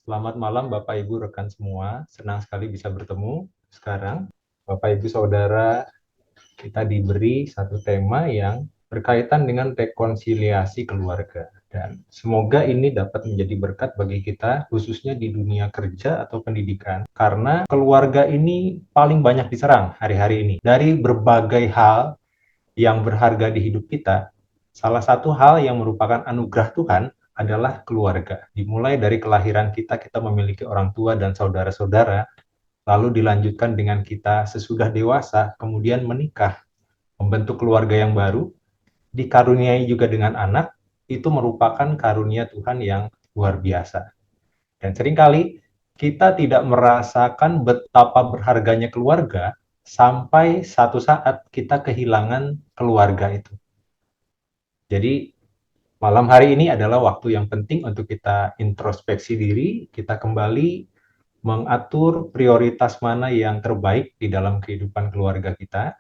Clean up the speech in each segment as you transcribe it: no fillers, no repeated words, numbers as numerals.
Selamat malam Bapak Ibu rekan semua, senang sekali bisa bertemu sekarang. Bapak Ibu Saudara, kita diberi satu tema yang berkaitan dengan rekonsiliasi keluarga. Dan semoga ini dapat menjadi berkat bagi kita, khususnya di dunia kerja atau pendidikan. Karena keluarga ini paling banyak diserang hari-hari ini. Dari berbagai hal yang berharga di hidup kita, salah satu hal yang merupakan anugerah Tuhan adalah keluarga. Dimulai dari kelahiran kita, kita memiliki orang tua dan saudara-saudara, lalu dilanjutkan dengan kita sesudah dewasa, kemudian menikah, membentuk keluarga yang baru, dikaruniai juga dengan anak, itu merupakan karunia Tuhan yang luar biasa. Dan seringkali kita tidak merasakan betapa berharganya keluarga sampai satu saat kita kehilangan keluarga itu. Jadi malam hari ini adalah waktu yang penting untuk kita introspeksi diri, kita kembali mengatur prioritas mana yang terbaik di dalam kehidupan keluarga kita,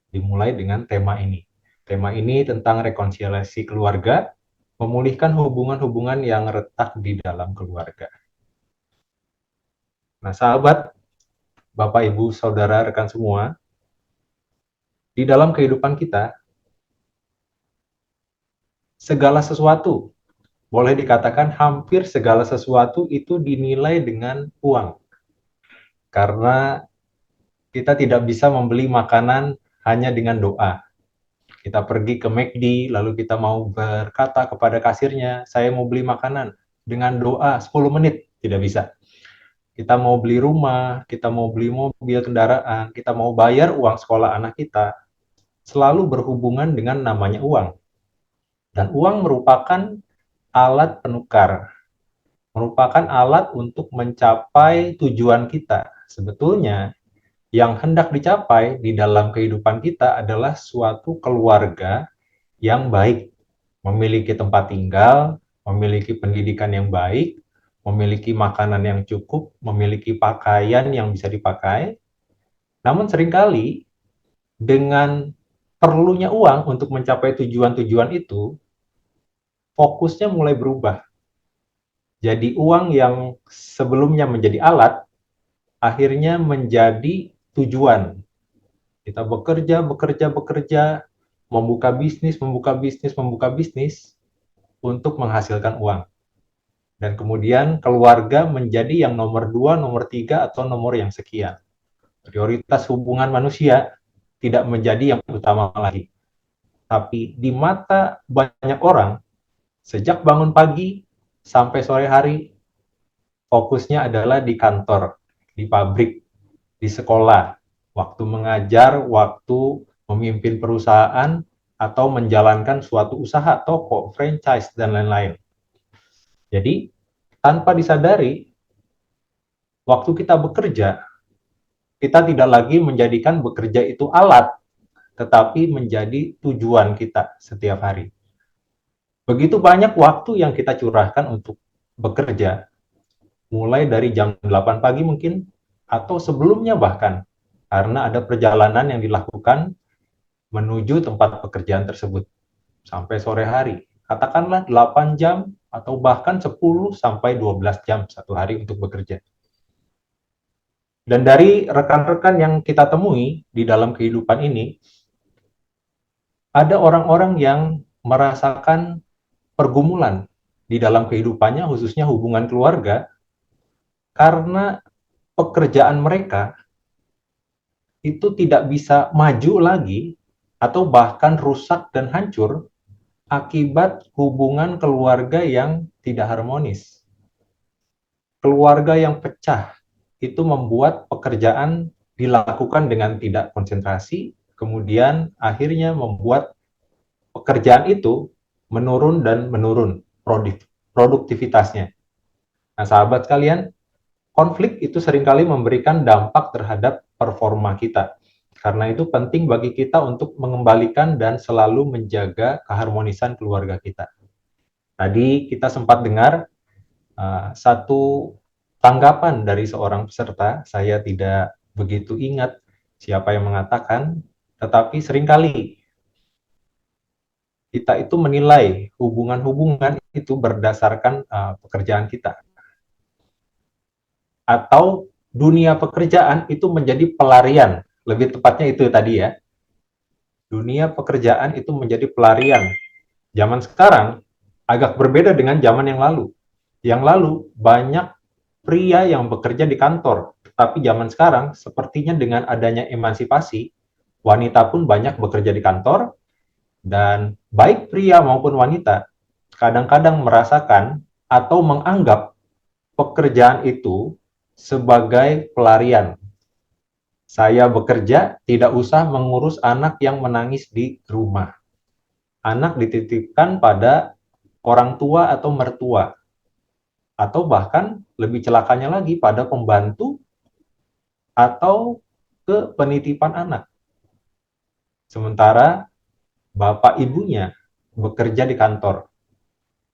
dimulai dengan tema ini. Tema ini tentang rekonsiliasi keluarga, memulihkan hubungan-hubungan yang retak di dalam keluarga. Nah, sahabat, Bapak, Ibu, Saudara, rekan semua, di dalam kehidupan kita, segala sesuatu, boleh dikatakan hampir segala sesuatu itu dinilai dengan uang. Karena kita tidak bisa membeli makanan hanya dengan doa. Kita pergi ke McD, lalu kita mau berkata kepada kasirnya, saya mau beli makanan. Dengan doa 10 menit, tidak bisa. Kita mau beli rumah, kita mau beli mobil, kendaraan, kita mau bayar uang sekolah anak kita, selalu berhubungan dengan namanya uang. Dan uang merupakan alat penukar, merupakan alat untuk mencapai tujuan kita. Sebetulnya, yang hendak dicapai di dalam kehidupan kita adalah suatu keluarga yang baik, memiliki tempat tinggal, memiliki pendidikan yang baik, memiliki makanan yang cukup, memiliki pakaian yang bisa dipakai. Namun seringkali dengan perlunya uang untuk mencapai tujuan-tujuan itu, fokusnya mulai berubah. Jadi uang yang sebelumnya menjadi alat, akhirnya menjadi tujuan. Kita bekerja, bekerja, bekerja, membuka bisnis, membuka bisnis, membuka bisnis untuk menghasilkan uang. Dan kemudian keluarga menjadi yang nomor 2, nomor 3, atau nomor yang sekian. Prioritas hubungan manusia tidak menjadi yang utama lagi. Tapi di mata banyak orang, sejak bangun pagi sampai sore hari, fokusnya adalah di kantor, di pabrik, di sekolah, waktu mengajar, waktu memimpin perusahaan, atau menjalankan suatu usaha, toko, franchise, dan lain-lain. Jadi, tanpa disadari, waktu kita bekerja, kita tidak lagi menjadikan bekerja itu alat, tetapi menjadi tujuan kita setiap hari. Begitu banyak waktu yang kita curahkan untuk bekerja, mulai dari jam 8 pagi mungkin, atau sebelumnya bahkan, karena ada perjalanan yang dilakukan menuju tempat pekerjaan tersebut sampai sore hari. Katakanlah 8 jam atau bahkan 10 sampai 12 jam satu hari untuk bekerja. Dan dari rekan-rekan yang kita temui di dalam kehidupan ini, ada orang-orang yang merasakan pergumulan di dalam kehidupannya, khususnya hubungan keluarga, karena pekerjaan mereka itu tidak bisa maju lagi atau bahkan rusak dan hancur akibat hubungan keluarga yang tidak harmonis. Keluarga yang pecah itu membuat pekerjaan dilakukan dengan tidak konsentrasi, kemudian akhirnya membuat pekerjaan itu menurun dan menurun produktivitasnya. Nah, sahabat sekalian, konflik itu seringkali memberikan dampak terhadap performa kita. Karena itu penting bagi kita untuk mengembalikan dan selalu menjaga keharmonisan keluarga kita. Tadi kita sempat dengar satu tanggapan dari seorang peserta, saya tidak begitu ingat siapa yang mengatakan, tetapi seringkali kita itu menilai hubungan-hubungan itu berdasarkan pekerjaan kita. atau dunia pekerjaan itu menjadi pelarian. Lebih tepatnya itu tadi ya. Dunia pekerjaan itu menjadi pelarian. Zaman sekarang agak berbeda dengan zaman yang lalu. Yang lalu banyak pria yang bekerja di kantor, tapi zaman sekarang sepertinya dengan adanya emansipasi, wanita pun banyak bekerja di kantor, dan baik pria maupun wanita kadang-kadang merasakan atau menganggap pekerjaan itu sebagai pelarian. Saya bekerja, tidak usah mengurus anak yang menangis di rumah. Anak dititipkan pada orang tua atau mertua, atau bahkan lebih celakanya lagi pada pembantu atau ke penitipan anak. Sementara bapak ibunya bekerja di kantor.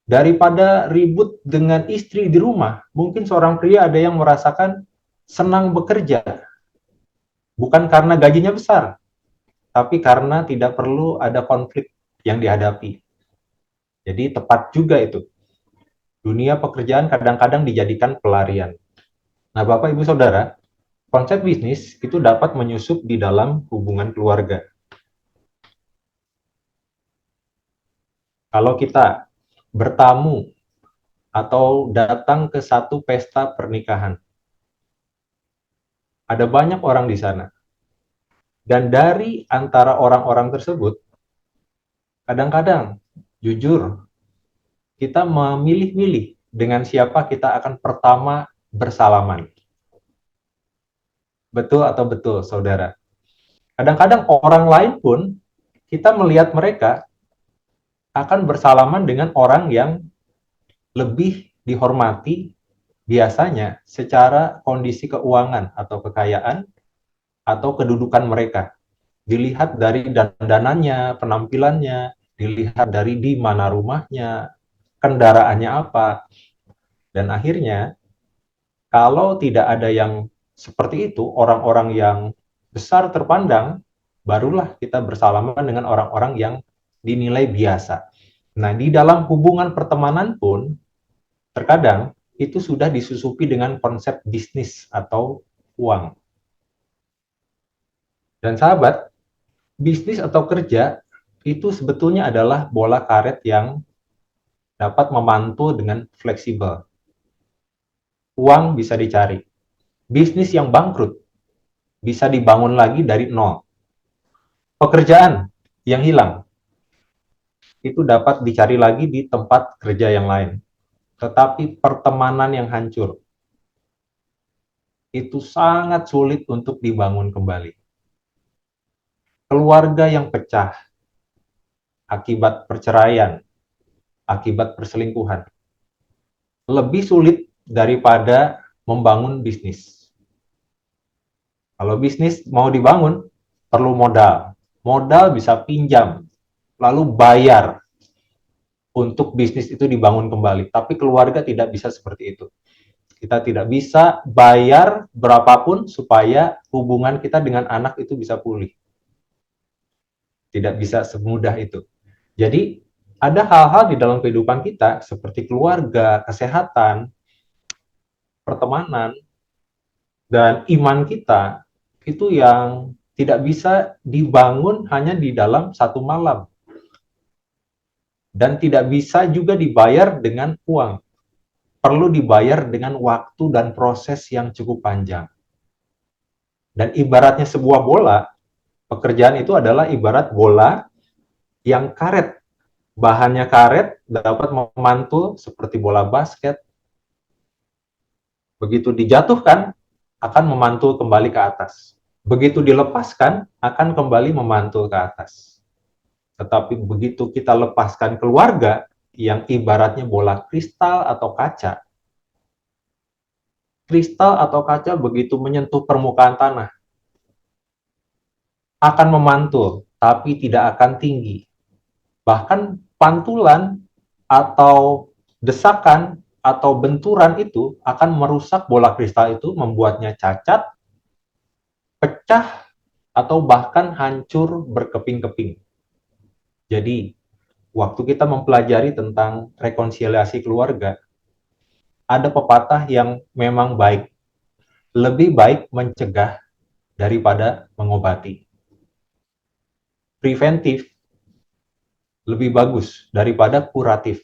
Daripada ribut dengan istri di rumah, mungkin seorang pria ada yang merasakan senang bekerja, bukan karena gajinya besar, tapi karena tidak perlu ada konflik yang dihadapi. Jadi tepat juga itu. Dunia pekerjaan kadang-kadang dijadikan pelarian. Nah, Bapak Ibu Saudara, konsep bisnis itu dapat menyusup di dalam hubungan keluarga. Kalau kita bertamu atau datang ke satu pesta pernikahan, ada banyak orang di sana. Dan dari antara orang-orang tersebut, kadang-kadang, jujur, kita memilih-milih dengan siapa kita akan pertama bersalaman. Betul atau betul, saudara? Kadang-kadang orang lain pun, kita melihat mereka akan bersalaman dengan orang yang lebih dihormati biasanya secara kondisi keuangan atau kekayaan atau kedudukan mereka. Dilihat dari dandanannya, penampilannya, dilihat dari di mana rumahnya, kendaraannya apa. Dan akhirnya, kalau tidak ada yang seperti itu, orang-orang yang besar terpandang, barulah kita bersalaman dengan orang-orang yang dinilai biasa. Nah, di dalam hubungan pertemanan pun, terkadang itu sudah disusupi dengan konsep bisnis atau uang. Dan sahabat, bisnis atau kerja itu sebetulnya adalah bola karet yang dapat memantul dengan fleksibel. Uang bisa dicari. Bisnis yang bangkrut bisa dibangun lagi dari nol. Pekerjaan yang hilang itu dapat dicari lagi di tempat kerja yang lain. Tetapi pertemanan yang hancur itu sangat sulit untuk dibangun kembali. Keluarga yang pecah akibat perceraian, akibat perselingkuhan, lebih sulit daripada membangun bisnis. Kalau bisnis mau dibangun, perlu modal. Modal bisa pinjam, lalu bayar untuk bisnis itu dibangun kembali. Tapi keluarga tidak bisa seperti itu. Kita tidak bisa bayar berapapun supaya hubungan kita dengan anak itu bisa pulih. Tidak bisa semudah itu. Jadi, ada hal-hal di dalam kehidupan kita, seperti keluarga, kesehatan, pertemanan, dan iman kita, itu yang tidak bisa dibangun hanya di dalam satu malam. Dan tidak bisa juga dibayar dengan uang. Perlu dibayar dengan waktu dan proses yang cukup panjang. Dan ibaratnya sebuah bola, pekerjaan itu adalah ibarat bola yang karet. Bahannya karet, dapat memantul seperti bola basket. Begitu dijatuhkan, akan memantul kembali ke atas. Begitu dilepaskan, akan kembali memantul ke atas. Tetapi begitu kita lepaskan keluarga, yang ibaratnya bola kristal atau kaca, begitu menyentuh permukaan tanah, akan memantul, tapi tidak akan tinggi. Bahkan pantulan atau desakan atau benturan itu akan merusak bola kristal itu, membuatnya cacat, pecah, atau bahkan hancur berkeping-keping. Jadi, waktu kita mempelajari tentang rekonsiliasi keluarga, ada pepatah yang memang baik. lebih baik mencegah daripada mengobati. Preventif lebih bagus daripada kuratif.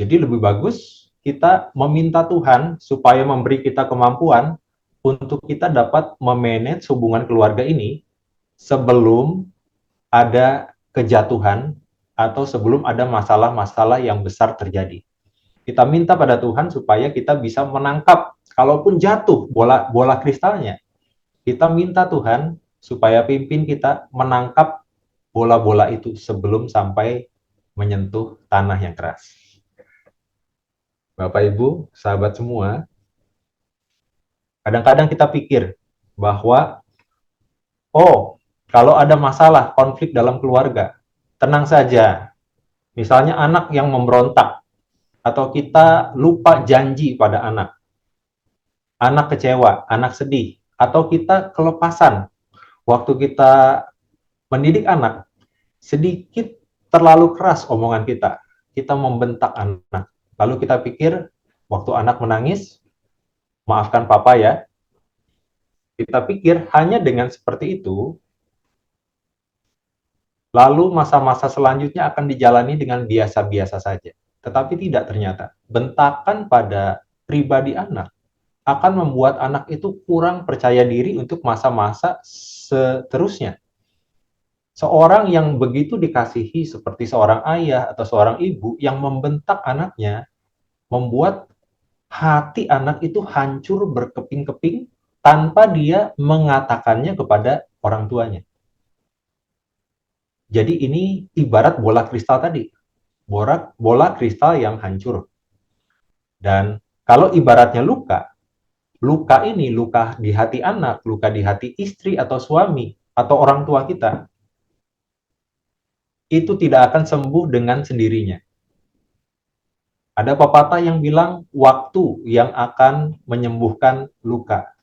Jadi lebih bagus kita meminta Tuhan supaya memberi kita kemampuan untuk kita dapat memanage hubungan keluarga ini sebelum ada kejatuhan atau sebelum ada masalah-masalah yang besar terjadi. Kita minta pada Tuhan supaya kita bisa menangkap, kalaupun jatuh bola kristalnya, kita minta Tuhan supaya pimpin kita menangkap bola-bola itu sebelum sampai menyentuh tanah yang keras. Bapak Ibu, sahabat semua, kadang-kadang kita pikir bahwa, oh, kalau ada masalah, konflik dalam keluarga, tenang saja. Misalnya anak yang memberontak, atau kita lupa janji pada anak kecewa, anak sedih, atau kita kelepasan waktu kita mendidik anak, sedikit terlalu keras omongan kita membentak anak. Lalu kita pikir, waktu anak menangis, maafkan papa ya, kita pikir hanya dengan seperti itu, lalu masa-masa selanjutnya akan dijalani dengan biasa-biasa saja. Tetapi tidak ternyata. Bentakan pada pribadi anak akan membuat anak itu kurang percaya diri untuk masa-masa seterusnya. Seorang yang begitu dikasihi seperti seorang ayah atau seorang ibu yang membentak anaknya, membuat hati anak itu hancur berkeping-keping tanpa dia mengatakannya kepada orang tuanya. Jadi ini ibarat bola kristal tadi, bola kristal yang hancur. Dan kalau ibaratnya luka, luka ini, luka di hati anak, luka di hati istri atau suami, atau orang tua kita, itu tidak akan sembuh dengan sendirinya. Ada pepatah yang bilang, waktu yang akan menyembuhkan luka.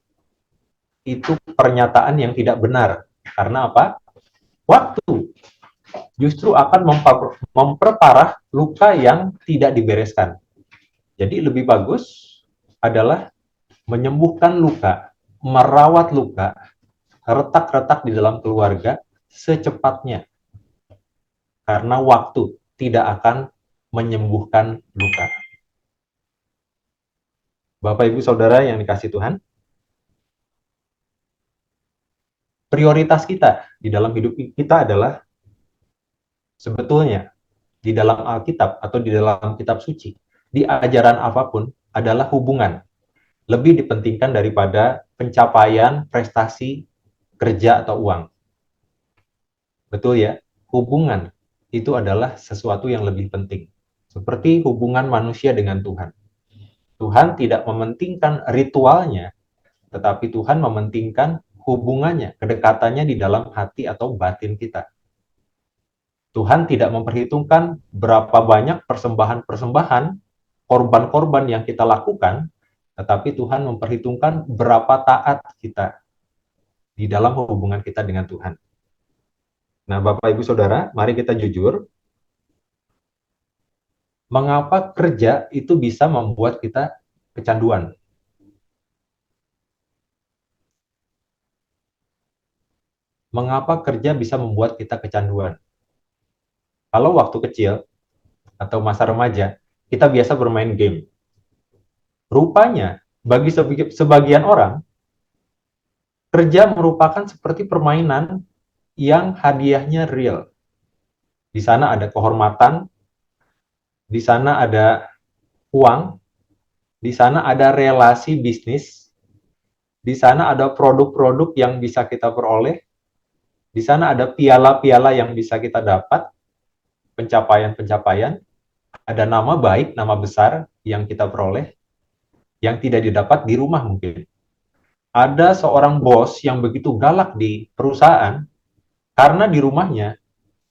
Itu pernyataan yang tidak benar. Karena apa? Waktu justru akan memperparah luka yang tidak dibereskan. Jadi lebih bagus adalah menyembuhkan luka, merawat luka, retak-retak di dalam keluarga secepatnya. Karena waktu tidak akan menyembuhkan luka. Bapak, Ibu, Saudara yang dikasihi Tuhan, prioritas kita di dalam hidup kita adalah sebetulnya di dalam Alkitab atau di dalam kitab suci, di ajaran apapun adalah hubungan. Lebih dipentingkan daripada pencapaian, prestasi, kerja, atau uang. Betul ya? Hubungan itu adalah sesuatu yang lebih penting. Seperti hubungan manusia dengan Tuhan. Tuhan tidak mementingkan ritualnya, tetapi Tuhan mementingkan hubungannya, kedekatannya di dalam hati atau batin kita. Tuhan tidak memperhitungkan berapa banyak persembahan-persembahan, korban-korban yang kita lakukan, tetapi Tuhan memperhitungkan berapa taat kita di dalam hubungan kita dengan Tuhan. Nah, Bapak, Ibu, Saudara, mari kita jujur. Mengapa kerja itu bisa membuat kita kecanduan? Mengapa kerja bisa membuat kita kecanduan? Kalau waktu kecil atau masa remaja, kita biasa bermain game. Rupanya, bagi sebagian orang, kerja merupakan seperti permainan yang hadiahnya real. Di sana ada kehormatan, di sana ada uang, di sana ada relasi bisnis, di sana ada produk-produk yang bisa kita peroleh, di sana ada piala-piala yang bisa kita dapat, pencapaian-pencapaian, ada nama baik, nama besar yang kita peroleh, yang tidak didapat di rumah mungkin. Ada seorang bos yang begitu galak di perusahaan, karena di rumahnya,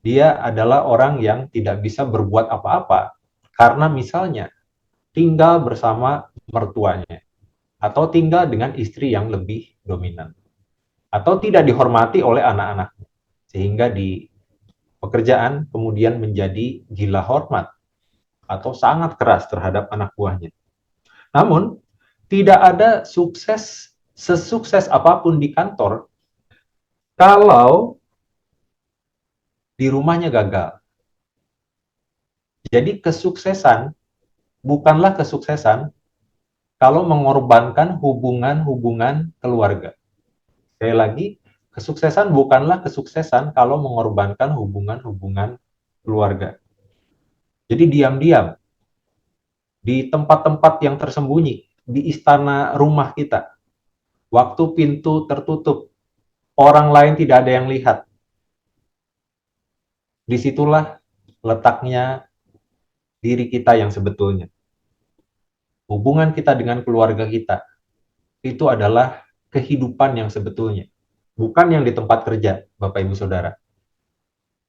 dia adalah orang yang tidak bisa berbuat apa-apa, karena misalnya tinggal bersama mertuanya, atau tinggal dengan istri yang lebih dominan, atau tidak dihormati oleh anak-anaknya, sehingga di pekerjaan kemudian menjadi gila hormat, atau sangat keras terhadap anak buahnya. Namun, Tidak ada sukses sesukses apapun di kantor kalau di rumahnya gagal. Jadi kesuksesan bukanlah kesuksesan kalau mengorbankan hubungan-hubungan keluarga. Sekali lagi, kesuksesan bukanlah kesuksesan kalau mengorbankan hubungan-hubungan keluarga. Jadi diam-diam di tempat-tempat yang tersembunyi, di istana rumah kita, waktu pintu tertutup, orang lain tidak ada yang lihat. Disitulah letaknya diri kita yang sebetulnya. Hubungan kita dengan keluarga kita, itu adalah kehidupan yang sebetulnya. Bukan yang di tempat kerja, Bapak Ibu Saudara.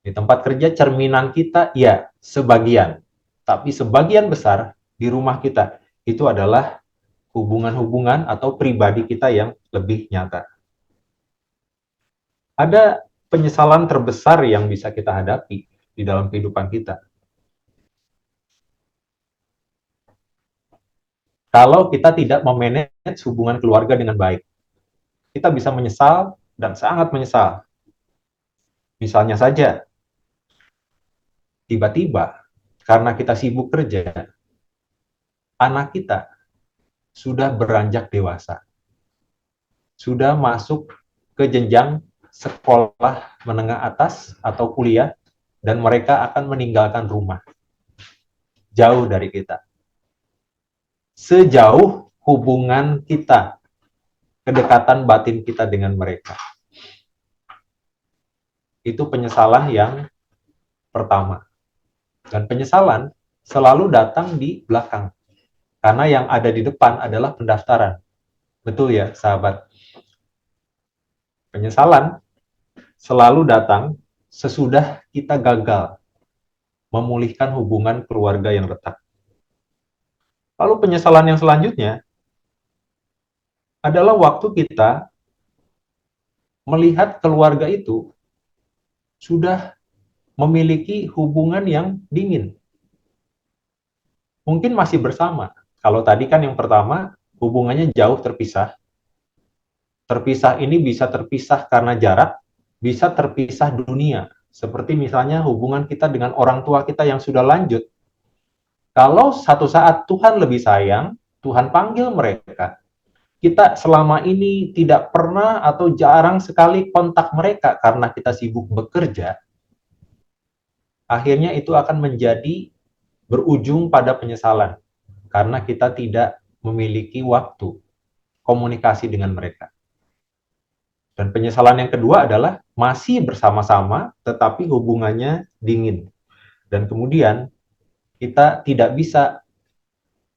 Di tempat kerja cerminan kita, ya, sebagian. Tapi sebagian besar di rumah kita, itu adalah hubungan-hubungan atau pribadi kita yang lebih nyata. Ada penyesalan terbesar yang bisa kita hadapi di dalam kehidupan kita. Kalau kita tidak memanage hubungan keluarga dengan baik, kita bisa menyesal dan sangat menyesal. Misalnya saja, tiba-tiba karena kita sibuk kerja, anak kita sudah beranjak dewasa, sudah masuk ke jenjang sekolah menengah atas atau kuliah, dan mereka akan meninggalkan rumah jauh dari kita. Sejauh hubungan kita, kedekatan batin kita dengan mereka. Itu penyesalan yang pertama. Dan penyesalan selalu datang di belakang. Karena yang ada di depan adalah pendaftaran. Betul ya, sahabat? Penyesalan selalu datang sesudah kita gagal memulihkan hubungan keluarga yang retak. Lalu penyesalan yang selanjutnya adalah waktu kita melihat keluarga itu sudah memiliki hubungan yang dingin. Mungkin masih bersama. Kalau tadi kan yang pertama, hubungannya jauh terpisah. Terpisah ini bisa terpisah karena jarak, bisa terpisah dunia. Seperti misalnya hubungan kita dengan orang tua kita yang sudah lanjut. Kalau satu saat Tuhan lebih sayang, Tuhan panggil mereka. Kita selama ini tidak pernah atau jarang sekali kontak mereka karena kita sibuk bekerja. Akhirnya itu akan menjadi berujung pada penyesalan karena kita tidak memiliki waktu komunikasi dengan mereka. Dan penyesalan yang kedua adalah masih bersama-sama tetapi hubungannya dingin. Dan kemudian kita tidak bisa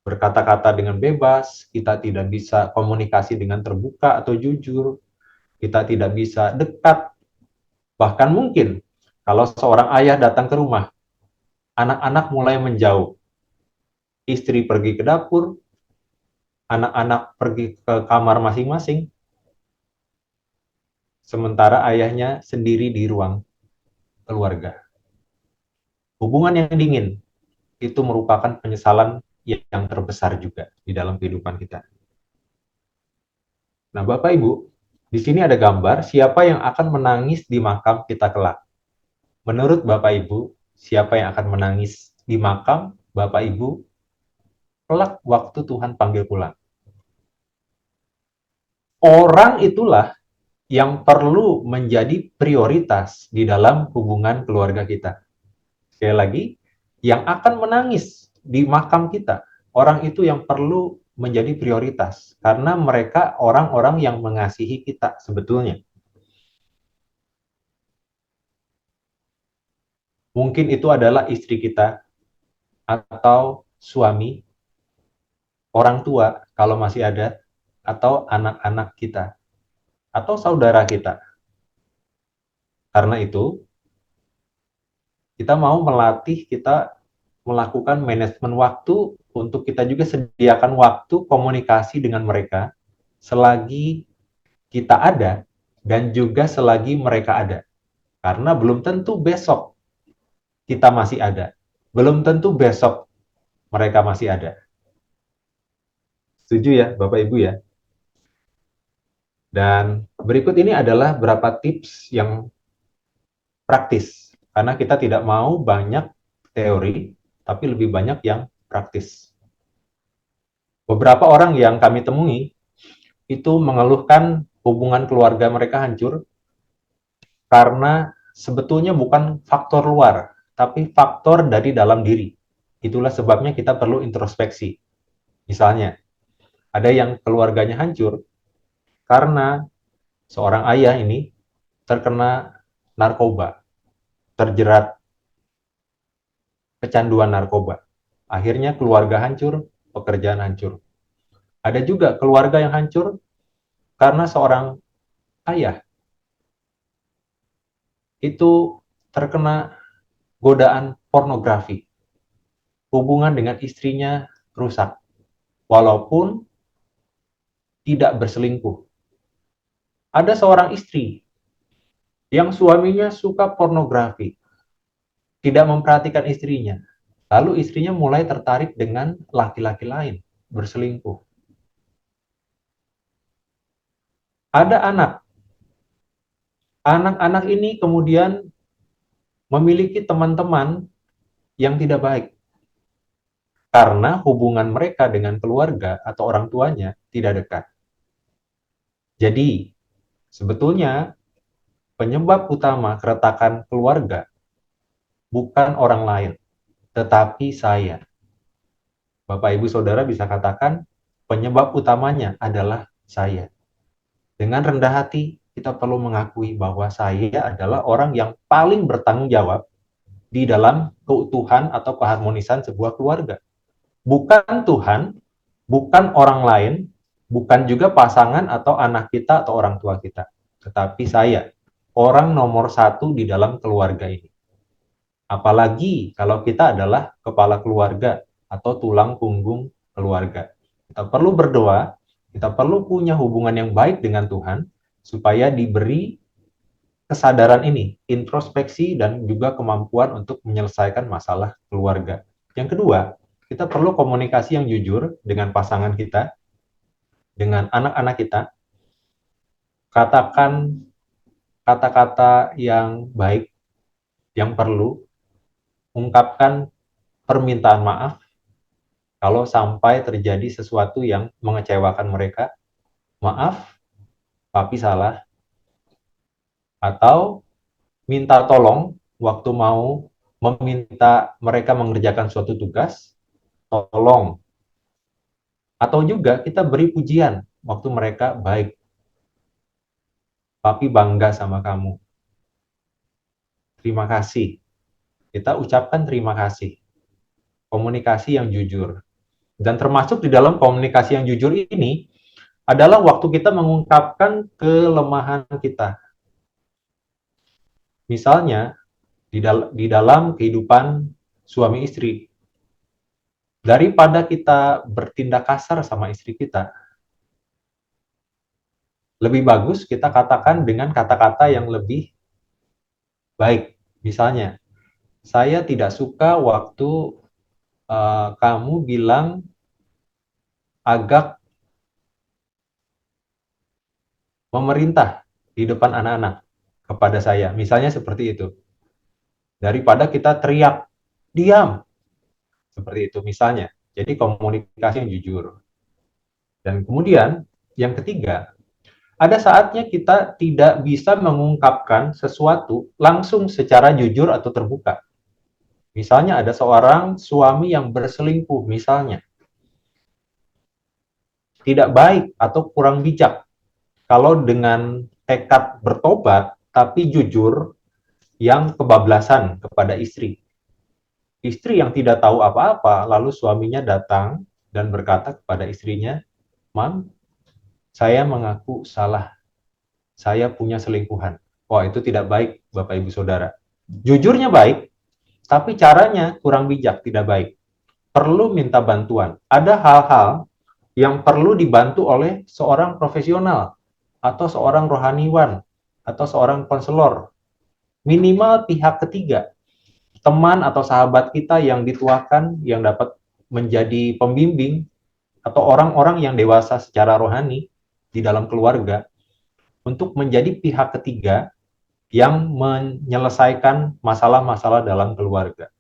berkata-kata dengan bebas, kita tidak bisa komunikasi dengan terbuka atau jujur, kita tidak bisa dekat. Bahkan mungkin kalau seorang ayah datang ke rumah, anak-anak mulai menjauh. Istri pergi ke dapur, anak-anak pergi ke kamar masing-masing, sementara ayahnya sendiri di ruang keluarga. Hubungan yang dingin itu merupakan penyesalan yang terbesar juga di dalam kehidupan kita. Nah, Bapak Ibu, di sini ada gambar siapa yang akan menangis di makam kita kelak. Menurut Bapak Ibu, siapa yang akan menangis di makam Bapak Ibu kelak waktu Tuhan panggil pulang? Orang itulah yang perlu menjadi prioritas di dalam hubungan keluarga kita. Sekali lagi, yang akan menangis di makam kita, orang itu yang perlu menjadi prioritas karena mereka orang-orang yang mengasihi kita sebetulnya. Mungkin itu adalah istri kita atau suami, orang tua kalau masih ada, atau anak-anak kita atau saudara kita. Karena itu, kita mau melatih kita melakukan manajemen waktu untuk kita juga sediakan waktu komunikasi dengan mereka selagi kita ada dan juga selagi mereka ada. Karena belum tentu besok kita masih ada. Belum tentu besok mereka masih ada. Setuju ya, Bapak Ibu ya? Dan berikut ini adalah beberapa tips yang praktis. Karena kita tidak mau banyak teori, tapi lebih banyak yang praktis. Beberapa orang yang kami temui itu mengeluhkan hubungan keluarga mereka hancur karena sebetulnya bukan faktor luar, tapi faktor dari dalam diri. Itulah sebabnya kita perlu introspeksi. Misalnya, ada yang keluarganya hancur karena seorang ayah ini terkena narkoba, terjerat kecanduan narkoba. Akhirnya keluarga hancur, pekerjaan hancur. Ada juga keluarga yang hancur karena seorang ayah itu terkena godaan pornografi. Hubungan dengan istrinya rusak, walaupun tidak berselingkuh. Ada seorang istri yang suaminya suka pornografi, tidak memperhatikan istrinya. Lalu istrinya mulai tertarik dengan laki-laki lain, berselingkuh. Ada anak. Anak-anak ini kemudian memiliki teman-teman yang tidak baik. Karena hubungan mereka dengan keluarga atau orang tuanya tidak dekat. Jadi, sebetulnya penyebab utama keretakan keluarga bukan orang lain, tetapi saya. Bapak, Ibu, Saudara bisa katakan penyebab utamanya adalah saya. Dengan rendah hati, kita perlu mengakui bahwa saya adalah orang yang paling bertanggung jawab di dalam keutuhan atau keharmonisan sebuah keluarga. Bukan Tuhan, bukan orang lain, bukan juga pasangan atau anak kita atau orang tua kita. Tetapi saya, orang nomor satu di dalam keluarga ini. Apalagi kalau kita adalah kepala keluarga atau tulang punggung keluarga. Kita perlu berdoa, kita perlu punya hubungan yang baik dengan Tuhan, supaya diberi kesadaran ini, introspeksi dan juga kemampuan untuk menyelesaikan masalah keluarga. Yang kedua, kita perlu komunikasi yang jujur dengan pasangan kita, dengan anak-anak kita. Katakan kata-kata yang baik, yang perlu, ungkapkan permintaan maaf kalau sampai terjadi sesuatu yang mengecewakan mereka. Maaf, papi salah. Atau minta tolong waktu mau meminta mereka mengerjakan suatu tugas, tolong. Atau juga kita beri pujian waktu mereka baik. Papi bangga sama kamu. Terima kasih. Kita ucapkan terima kasih. Komunikasi yang jujur. Dan termasuk di dalam komunikasi yang jujur ini adalah waktu kita mengungkapkan kelemahan kita. Misalnya, di dalam kehidupan suami istri, daripada kita bertindak kasar sama istri kita, lebih bagus kita katakan dengan kata-kata yang lebih baik. Misalnya, saya tidak suka waktu kamu bilang agak memerintah di depan anak-anak kepada saya. Misalnya seperti itu. Daripada kita teriak, diam. Seperti itu misalnya. Jadi komunikasi yang jujur. Dan kemudian yang ketiga, ada saatnya kita tidak bisa mengungkapkan sesuatu langsung secara jujur atau terbuka. Misalnya ada seorang suami yang berselingkuh misalnya. Tidak baik atau kurang bijak kalau dengan tekad bertobat tapi jujur yang kebablasan kepada istri. Istri yang tidak tahu apa-apa, lalu suaminya datang dan berkata kepada istrinya, "Mam, saya mengaku salah. Saya punya selingkuhan." Wah, itu tidak baik, Bapak Ibu Saudara. Jujurnya baik, tapi caranya kurang bijak, tidak baik. Perlu minta bantuan. Ada hal-hal yang perlu dibantu oleh seorang profesional atau seorang rohaniwan atau seorang konselor. Minimal pihak ketiga, teman atau sahabat kita yang dituakan, yang dapat menjadi pembimbing, atau orang-orang yang dewasa secara rohani di dalam keluarga untuk menjadi pihak ketiga yang menyelesaikan masalah-masalah dalam keluarga.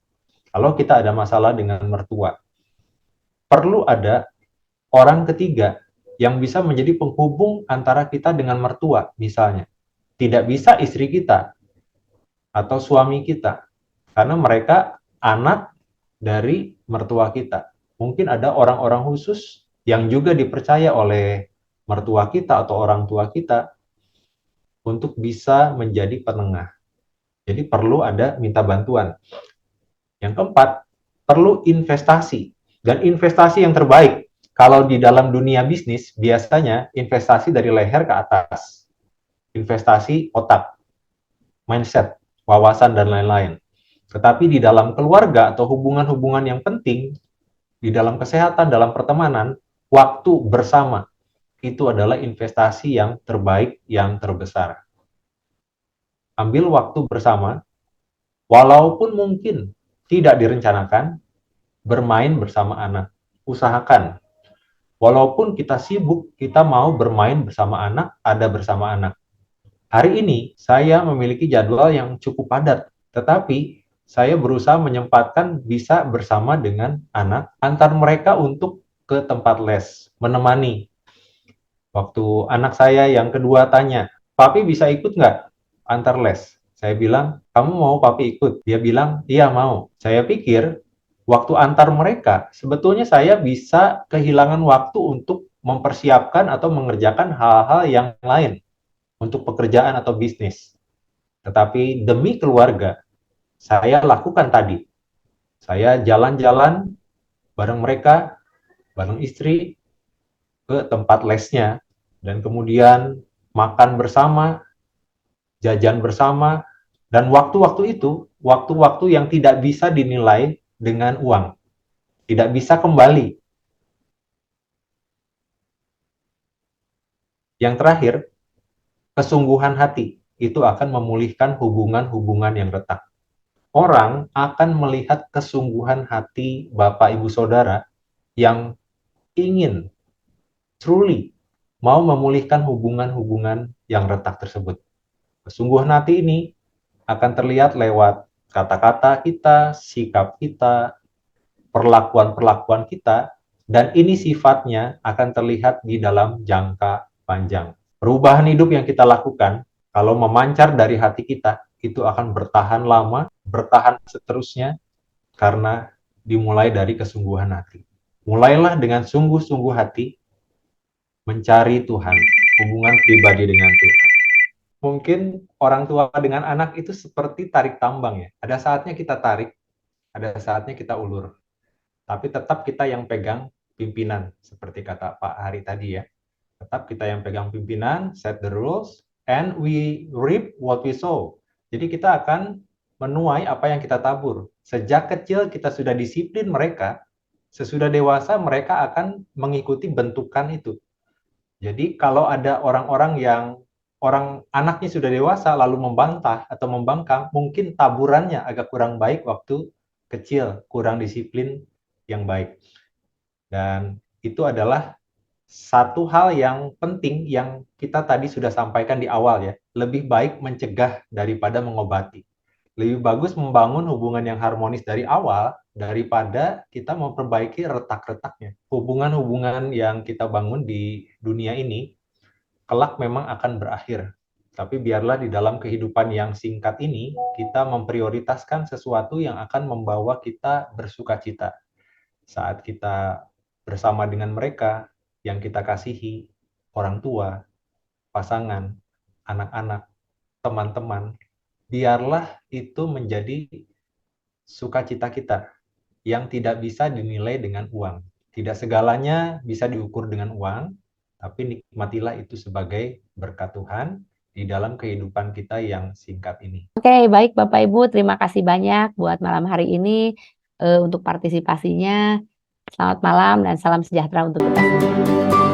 Kalau kita ada masalah dengan mertua, perlu ada orang ketiga yang bisa menjadi penghubung antara kita dengan mertua, misalnya. Tidak bisa istri kita atau suami kita, karena mereka anak dari mertua kita. Mungkin ada orang-orang khusus yang juga dipercaya oleh mertua kita atau orang tua kita untuk bisa menjadi penengah. Jadi perlu ada minta bantuan. Yang keempat, perlu investasi. Dan investasi yang terbaik, kalau di dalam dunia bisnis, biasanya investasi dari leher ke atas. Investasi otak, mindset, wawasan, dan lain-lain. Tetapi di dalam keluarga atau hubungan-hubungan yang penting, di dalam kesehatan, dalam pertemanan, waktu bersama itu adalah investasi yang terbaik, yang terbesar. Ambil waktu bersama, walaupun mungkin tidak direncanakan, bermain bersama anak. Usahakan. Walaupun kita sibuk, kita mau bermain bersama anak, ada bersama anak. Hari ini saya memiliki jadwal yang cukup padat, tetapi saya berusaha menyempatkan bisa bersama dengan anak, antar mereka untuk ke tempat les, menemani. Waktu anak saya yang kedua tanya, "Papi bisa ikut nggak antar les?" Saya bilang, "Kamu mau papi ikut?" Dia bilang, "Iya mau." Saya pikir, waktu antar mereka, sebetulnya saya bisa kehilangan waktu untuk mempersiapkan atau mengerjakan hal-hal yang lain untuk pekerjaan atau bisnis. Tetapi demi keluarga, saya lakukan tadi. Saya jalan-jalan bareng mereka, bareng istri, ke tempat lesnya, dan kemudian makan bersama, jajan bersama, dan waktu-waktu itu, waktu-waktu yang tidak bisa dinilai dengan uang, tidak bisa kembali. Yang terakhir, kesungguhan hati itu akan memulihkan hubungan-hubungan yang retak. Orang akan melihat kesungguhan hati Bapak Ibu Saudara yang ingin truly mau memulihkan hubungan-hubungan yang retak tersebut. Kesungguhan hati ini akan terlihat lewat kata-kata kita, sikap kita, perlakuan-perlakuan kita, dan ini sifatnya akan terlihat di dalam jangka panjang. Perubahan hidup yang kita lakukan, kalau memancar dari hati kita, itu akan bertahan lama, bertahan seterusnya, karena dimulai dari kesungguhan hati. Mulailah dengan sungguh-sungguh hati mencari Tuhan, hubungan pribadi dengan Tuhan. Mungkin orang tua dengan anak itu seperti tarik tambang ya. Ada saatnya kita tarik, ada saatnya kita ulur. Tapi tetap kita yang pegang pimpinan, seperti kata Pak Hari tadi ya. Tetap kita yang pegang pimpinan, set the rules, and we reap what we sow. Jadi kita akan menuai apa yang kita tabur. Sejak kecil kita sudah disiplin mereka, sesudah dewasa mereka akan mengikuti bentukan itu. Jadi kalau ada orang-orang yang anaknya sudah dewasa lalu membantah atau membangkang, mungkin taburannya agak kurang baik waktu kecil, kurang disiplin yang baik. Dan itu adalah satu hal yang penting yang kita tadi sudah sampaikan di awal ya. Lebih baik mencegah daripada mengobati. Lebih bagus membangun hubungan yang harmonis dari awal daripada kita memperbaiki retak-retaknya. Hubungan-hubungan yang kita bangun di dunia ini kelak memang akan berakhir. Tapi biarlah di dalam kehidupan yang singkat ini, kita memprioritaskan sesuatu yang akan membawa kita bersukacita. Saat kita bersama dengan mereka yang kita kasihi, orang tua, pasangan, anak-anak, teman-teman, biarlah itu menjadi sukacita kita yang tidak bisa dinilai dengan uang. Tidak segalanya bisa diukur dengan uang, tapi nikmatilah itu sebagai berkat Tuhan di dalam kehidupan kita yang singkat ini. Oke, baik Bapak Ibu, terima kasih banyak buat malam hari ini untuk partisipasinya. Selamat malam dan salam sejahtera untuk kita semua.